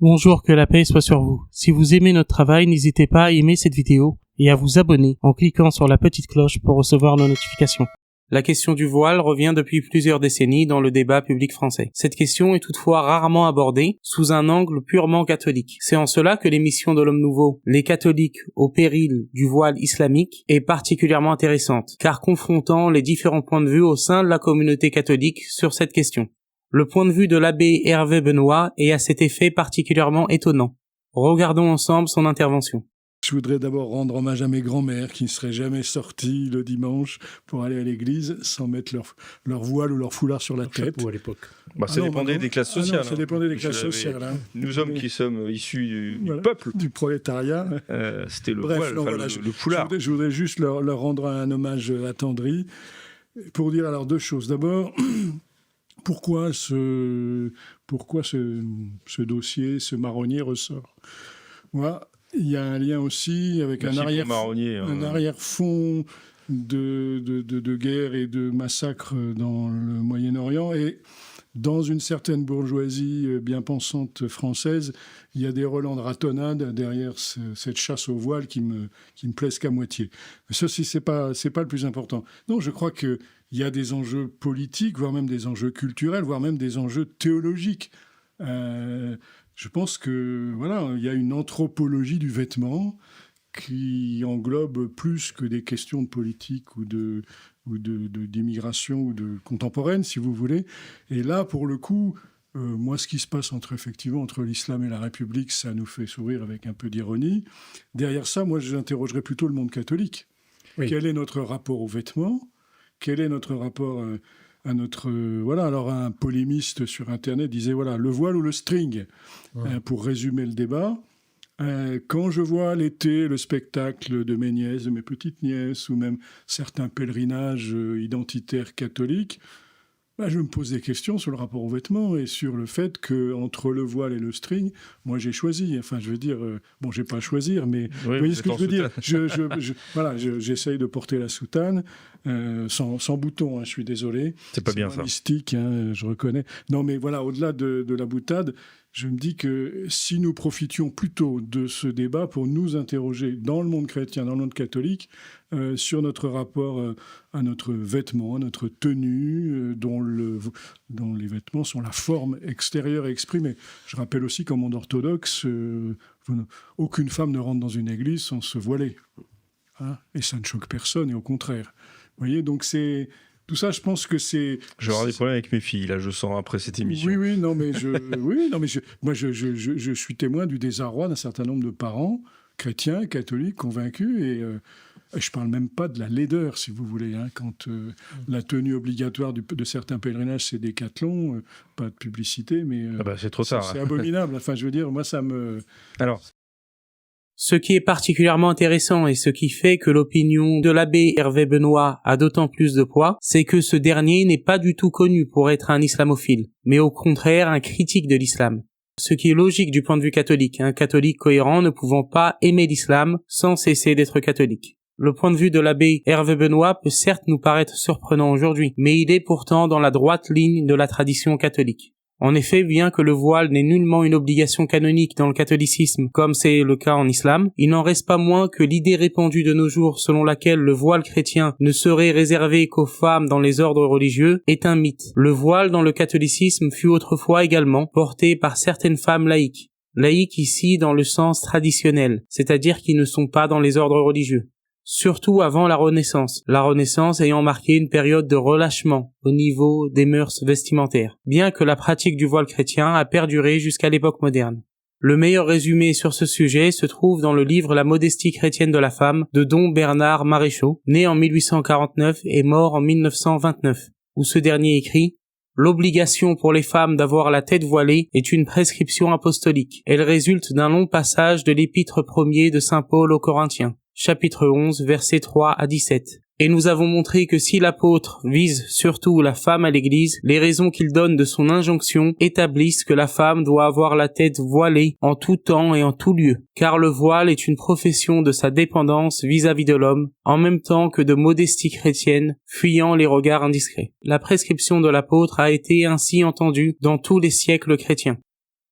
Bonjour, que la paix soit sur vous. Si vous aimez notre travail, n'hésitez pas à aimer cette vidéo et à vous abonner en cliquant sur la petite cloche pour recevoir nos notifications. La question du voile revient depuis plusieurs décennies dans le débat public français. Cette question est toutefois rarement abordée sous un angle purement catholique. C'est en cela que l'émission de l'Homme Nouveau, Les catholiques au péril du voile islamique, est particulièrement intéressante, car confrontant les différents points de vue au sein de la communauté catholique sur cette question. Le point de vue de l'abbé Hervé Benoît est à cet effet particulièrement étonnant. Regardons ensemble son intervention. Je voudrais d'abord rendre hommage à mes grands-mères qui ne seraient jamais sorties le dimanche pour aller à l'église sans mettre leur voile ou leur foulard sur la tête. Chapeau à l'époque. Ça dépendait des classes sociales. Ça dépendait des classes sociales. Nous hommes qui sommes issus du peuple. Du prolétariat. C'était le voile, le foulard. Je voudrais juste leur rendre un hommage attendri pour dire alors deux choses. D'abord, pourquoi ce dossier, ce marronnier ressort. Moi, il y a un lien aussi avec un arrière-fond de guerre et de massacre dans le Moyen-Orient. Et dans une certaine bourgeoisie bien pensante française, il y a des relents de ratonnade derrière cette chasse au voile qui me plaisent qu'à moitié. Mais ceci, c'est pas le plus important. Non, je crois qu'il y a des enjeux politiques, voire même des enjeux culturels, voire même des enjeux théologiques. Je pense que il y a une anthropologie du vêtement qui englobe plus que des questions de politique ou d'immigration ou de contemporaine, si vous voulez. Et là, pour le coup, moi, ce qui se passe entre l'islam et la République, ça nous fait sourire avec un peu d'ironie. Derrière ça, moi, j'interrogerais plutôt le monde catholique. Oui. Quel est notre rapport aux vêtements ? Quel est notre rapport à notre... alors un polémiste sur Internet disait, le voile ou le string, pour résumer le débat. Quand je vois l'été le spectacle de mes nièces, de mes petites nièces, ou même certains pèlerinages identitaires catholiques, je me pose des questions sur le rapport aux vêtements et sur le fait qu'entre le voile et le string, moi j'ai choisi. Enfin, je veux dire, j'ai pas à choisir, mais vous voyez ce que je veux dire. J'essaye de porter la soutane sans bouton. Je suis désolé. C'est pas bien ça. Mystique, je reconnais. Non, mais au-delà de la boutade, je me dis que si nous profitions plutôt de ce débat pour nous interroger dans le monde chrétien, dans le monde catholique, sur notre rapport à notre vêtement, à notre tenue, dont les vêtements sont la forme extérieure et exprimée. Je rappelle aussi qu'en monde orthodoxe, aucune femme ne rentre dans une église sans se voiler. Et ça ne choque personne, et au contraire. Vous voyez, donc c'est... Tout ça, je pense que c'est... Je vais avoir des problèmes avec mes filles, là, je sens, après cette émission. Je suis témoin du désarroi d'un certain nombre de parents chrétiens, catholiques, convaincus, et je parle même pas de la laideur, si vous voulez, quand la tenue obligatoire de certains pèlerinages, c'est Décathlon, pas de publicité, mais... c'est trop tard. C'est abominable, enfin, je veux dire, moi, ça me... Alors... Ce qui est particulièrement intéressant et ce qui fait que l'opinion de l'abbé Hervé Benoît a d'autant plus de poids, c'est que ce dernier n'est pas du tout connu pour être un islamophile, mais au contraire un critique de l'islam. Ce qui est logique du point de vue catholique, un catholique cohérent ne pouvant pas aimer l'islam sans cesser d'être catholique. Le point de vue de l'abbé Hervé Benoît peut certes nous paraître surprenant aujourd'hui, mais il est pourtant dans la droite ligne de la tradition catholique. En effet, bien que le voile n'est nullement une obligation canonique dans le catholicisme, comme c'est le cas en islam, il n'en reste pas moins que l'idée répandue de nos jours selon laquelle le voile chrétien ne serait réservé qu'aux femmes dans les ordres religieux est un mythe. Le voile dans le catholicisme fut autrefois également porté par certaines femmes laïques. Laïques ici dans le sens traditionnel, c'est-à-dire qui ne sont pas dans les ordres religieux. Surtout avant la Renaissance ayant marqué une période de relâchement au niveau des mœurs vestimentaires, bien que la pratique du voile chrétien a perduré jusqu'à l'époque moderne. Le meilleur résumé sur ce sujet se trouve dans le livre La modestie chrétienne de la femme de Don Bernard Maréchaux, né en 1849 et mort en 1929, où ce dernier écrit « L'obligation pour les femmes d'avoir la tête voilée est une prescription apostolique. Elle résulte d'un long passage de l'épître premier de Saint Paul aux Corinthiens. Chapitre 11, versets 3 à 17. Et nous avons montré que si l'apôtre vise surtout la femme à l'église, les raisons qu'il donne de son injonction établissent que la femme doit avoir la tête voilée en tout temps et en tout lieu, car le voile est une profession de sa dépendance vis-à-vis de l'homme, en même temps que de modestie chrétienne, fuyant les regards indiscrets. La prescription de l'apôtre a été ainsi entendue dans tous les siècles chrétiens.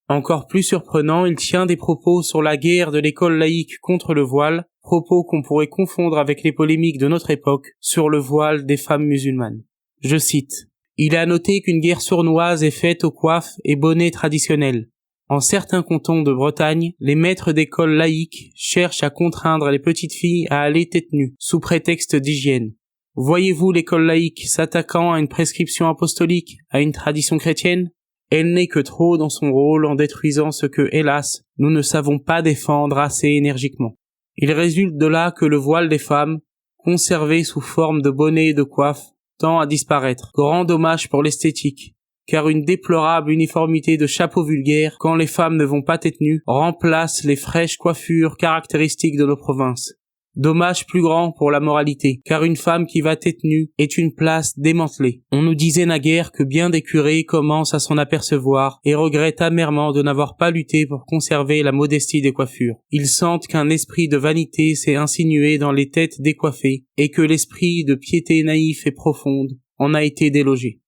Encore plus surprenant, il tient des propos sur la guerre de l'école laïque contre le voile, propos qu'on pourrait confondre avec les polémiques de notre époque sur le voile des femmes musulmanes. Je cite. Il est à noter qu'une guerre sournoise est faite aux coiffes et bonnets traditionnels. En certains cantons de Bretagne, les maîtres d'école laïques cherchent à contraindre les petites filles à aller tête nue, sous prétexte d'hygiène. Voyez-vous l'école laïque s'attaquant à une prescription apostolique, à une tradition chrétienne? Elle n'est que trop dans son rôle en détruisant ce que, hélas, nous ne savons pas défendre assez énergiquement. Il résulte de là que le voile des femmes, conservé sous forme de bonnet et de coiffe, tend à disparaître. Grand dommage pour l'esthétique, car une déplorable uniformité de chapeaux vulgaires, quand les femmes ne vont pas tête nue, remplace les fraîches coiffures caractéristiques de nos provinces. Dommage plus grand pour la moralité, car une femme qui va tête nue est une place démantelée. On nous disait naguère que bien des curés commencent à s'en apercevoir et regrettent amèrement de n'avoir pas lutté pour conserver la modestie des coiffures. Ils sentent qu'un esprit de vanité s'est insinué dans les têtes décoiffées et que l'esprit de piété naïf et profonde en a été délogé.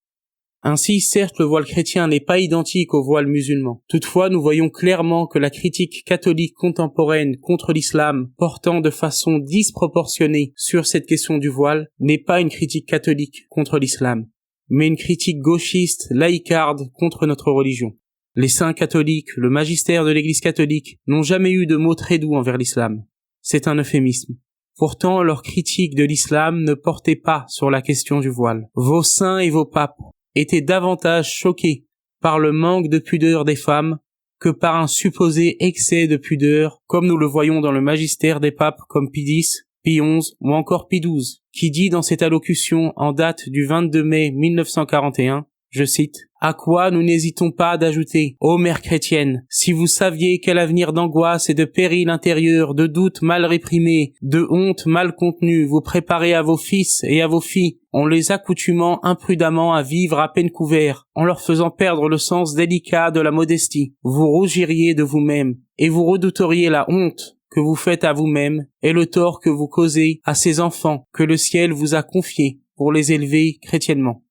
Ainsi, certes, le voile chrétien n'est pas identique au voile musulman. Toutefois, nous voyons clairement que la critique catholique contemporaine contre l'islam, portant de façon disproportionnée sur cette question du voile, n'est pas une critique catholique contre l'islam, mais une critique gauchiste, laïcarde contre notre religion. Les saints catholiques, le magistère de l'Église catholique, n'ont jamais eu de mots très doux envers l'islam. C'est un euphémisme. Pourtant, leur critique de l'islam ne portait pas sur la question du voile. Vos saints et vos papes étaient davantage choqués par le manque de pudeur des femmes que par un supposé excès de pudeur, comme nous le voyons dans le magistère des papes comme Pie X, Pie XI ou encore Pie XII, qui dit dans cette allocution en date du 22 mai 1941, je cite, « À quoi nous n'hésitons pas d'ajouter, ô mère chrétienne, si vous saviez quel avenir d'angoisse et de péril intérieur, de doutes mal réprimés, de honte mal contenue vous préparez à vos fils et à vos filles, en les accoutumant imprudemment à vivre à peine couverts, en leur faisant perdre le sens délicat de la modestie. Vous rougiriez de vous-même, et vous redouteriez la honte que vous faites à vous-même, et le tort que vous causez à ces enfants que le ciel vous a confiés pour les élever chrétiennement. »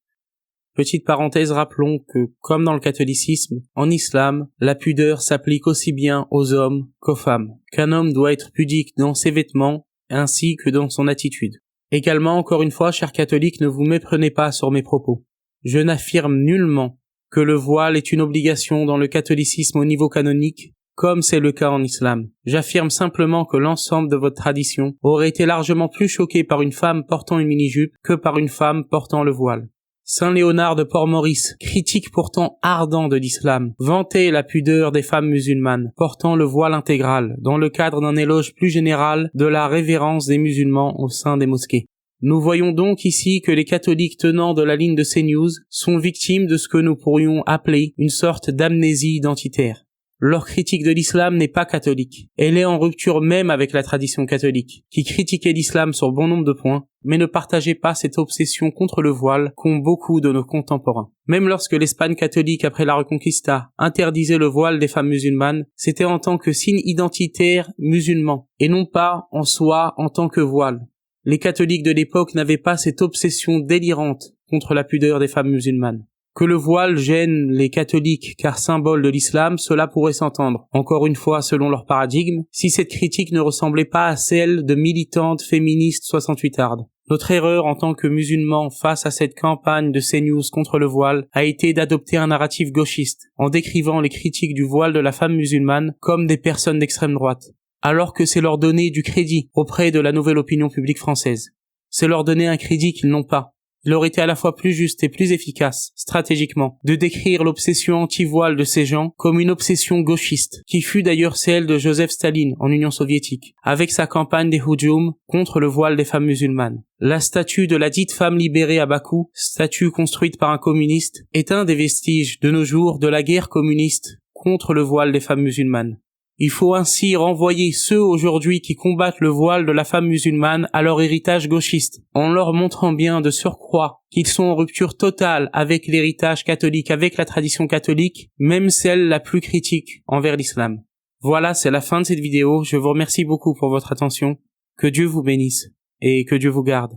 Petite parenthèse, rappelons que, comme dans le catholicisme, en islam, la pudeur s'applique aussi bien aux hommes qu'aux femmes, qu'un homme doit être pudique dans ses vêtements ainsi que dans son attitude. Également, encore une fois, chers catholiques, ne vous méprenez pas sur mes propos. Je n'affirme nullement que le voile est une obligation dans le catholicisme au niveau canonique, comme c'est le cas en islam. J'affirme simplement que l'ensemble de votre tradition aurait été largement plus choqué par une femme portant une mini-jupe que par une femme portant le voile. Saint Léonard de Port-Maurice, critique pourtant ardent de l'islam, vantait la pudeur des femmes musulmanes, portant le voile intégral, dans le cadre d'un éloge plus général de la révérence des musulmans au sein des mosquées. Nous voyons donc ici que les catholiques tenants de la ligne de CNews sont victimes de ce que nous pourrions appeler une sorte d'amnésie identitaire. Leur critique de l'islam n'est pas catholique. Elle est en rupture même avec la tradition catholique, qui critiquait l'islam sur bon nombre de points, mais ne partageait pas cette obsession contre le voile qu'ont beaucoup de nos contemporains. Même lorsque l'Espagne catholique, après la Reconquista, interdisait le voile des femmes musulmanes, c'était en tant que signe identitaire musulman, et non pas en soi en tant que voile. Les catholiques de l'époque n'avaient pas cette obsession délirante contre la pudeur des femmes musulmanes. Que le voile gêne les catholiques car symbole de l'islam, cela pourrait s'entendre, encore une fois selon leur paradigme, si cette critique ne ressemblait pas à celle de militantes féministes 68ardes. Notre erreur en tant que musulmans face à cette campagne de CNews contre le voile a été d'adopter un narratif gauchiste, en décrivant les critiques du voile de la femme musulmane comme des personnes d'extrême droite, alors que c'est leur donner du crédit auprès de la nouvelle opinion publique française. C'est leur donner un crédit qu'ils n'ont pas. Il aurait été à la fois plus juste et plus efficace, stratégiquement, de décrire l'obsession anti-voile de ces gens comme une obsession gauchiste, qui fut d'ailleurs celle de Joseph Staline en Union soviétique, avec sa campagne des Hujum contre le voile des femmes musulmanes. La statue de la dite femme libérée à Bakou, statue construite par un communiste, est un des vestiges, de nos jours, de la guerre communiste contre le voile des femmes musulmanes. Il faut ainsi renvoyer ceux aujourd'hui qui combattent le voile de la femme musulmane à leur héritage gauchiste, en leur montrant bien de surcroît qu'ils sont en rupture totale avec l'héritage catholique, avec la tradition catholique, même celle la plus critique envers l'islam. Voilà, c'est la fin de cette vidéo. Je vous remercie beaucoup pour votre attention. Que Dieu vous bénisse et que Dieu vous garde.